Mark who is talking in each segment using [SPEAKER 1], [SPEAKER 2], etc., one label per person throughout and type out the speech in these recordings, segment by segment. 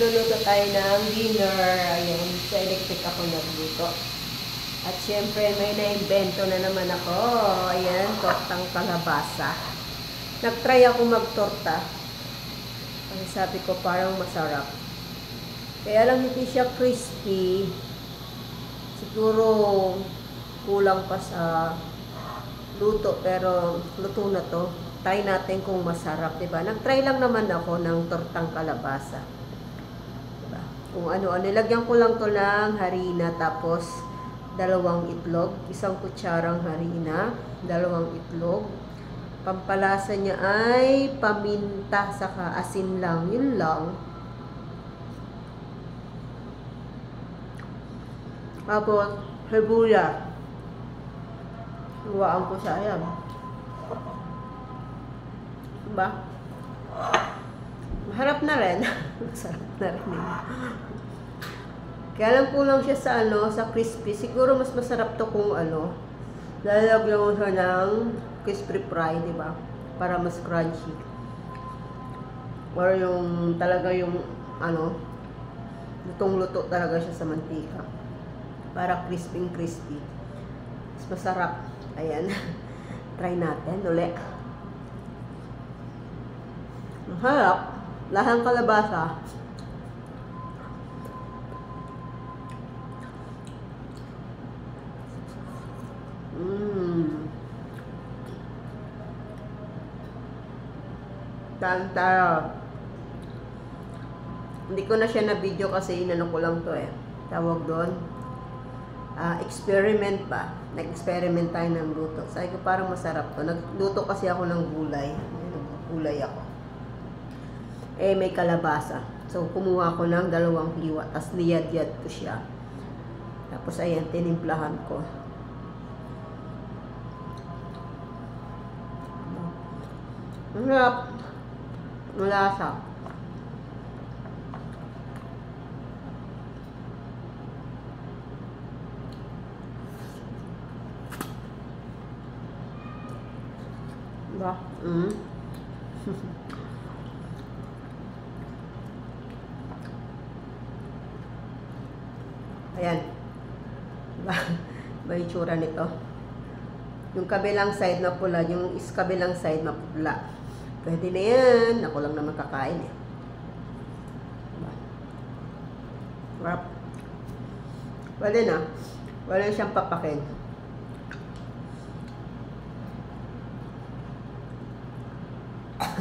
[SPEAKER 1] magluluto tayo ng dinner. Ayun, sa electric ako nagluto. At syempre, may na-invento na naman ako. Ayan, tortang kalabasa. Nag-try ako magtorta. Kasi sabi ko, parang masarap. Kaya lang hindi siya crispy. Siguro, kulang pa sa luto. Pero, luto na to. Try natin kung masarap, diba? Nag-try lang naman ako ng tortang kalabasa. Diba? Kung ano-ano. Nilagyan ko lang to ng harina, tapos 2 itlog, 1 kutsarang harina, 2 itlog. Pampalasa niya ay paminta saka asin lang, yun lang. Tapos sibuyas. Huwaan ko siya, ayan. Diba? Maharap na rin. Masarap na rin. Kaya lang kulang siya sa sa crispy. Siguro mas masarap to kung lalagyan mo siya ng crispy fry, di ba? Para mas crunchy. Or yung talaga yung lutong-luto talaga siya sa mantika. Para crispy. Mas masarap. Ayan. Try natin ulit. Masarap. Lahang kalabasa. Tantara. Hindi ko na siya na video kasi inano ko lang to tawag doon experiment ba. Nag-experiment tayo ng luto. Sabi ko parang masarap to. Nagluto kasi ako ng gulay. Gulay ako. May kalabasa. So kumuha ko ng 2 hiwa. Tapos niyad-yad ko siya. Tapos ayan, tinimplahan ko. Masarap. Malasa. Diba? Ayan. Diba? Diba yung tsura nito? Yung kabilang side na pula, yung kabilang side na pula. Pwede na yan. Ako lang naman kakain Diba? Wrap. Pwede na. Wala siyang papakin.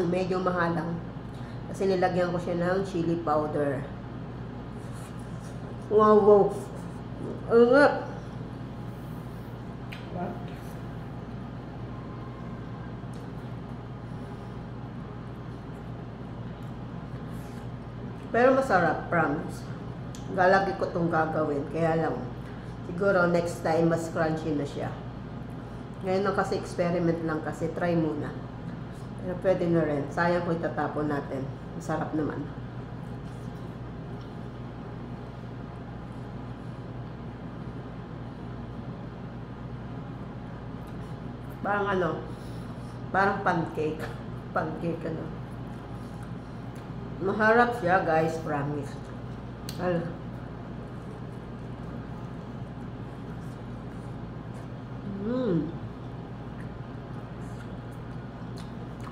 [SPEAKER 1] Medyo mahalang. Kasi nilagyan ko siya ng chili powder. Wow. Ang nga. Pero masarap, promise. Galagi ko itong gagawin. Kaya lang, siguro next time mas crunchy na siya. Ngayon lang kasi experiment lang kasi. Try muna. Pero pwede na rin. Sayang kung itatapon natin. Masarap naman. Parang parang pancake. Pancake Maharap siya, guys, promise.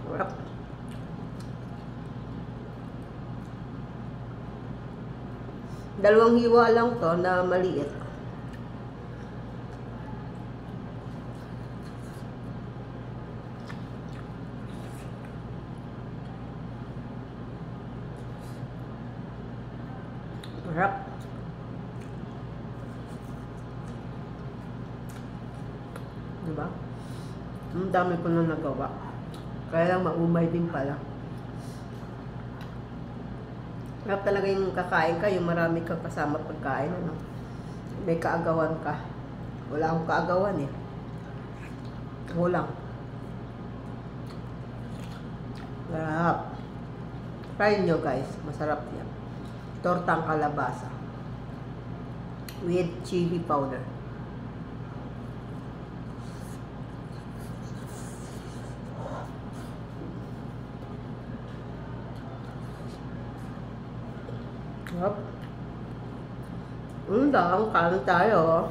[SPEAKER 1] Sarap. Dalawang hiwa lang to na maliit. Sarap. Diba? Ang dami ko na nagawa. Kaya lang maumay din pala. Sarap talaga yung kakain ka, yung marami kang kasama pagkain. May kaagawan ka. Wala akong kaagawan Walang. Sarap. Try nyo guys. Masarap yan. Tortang kalabasa with chili powder. Hop. Kain tayo.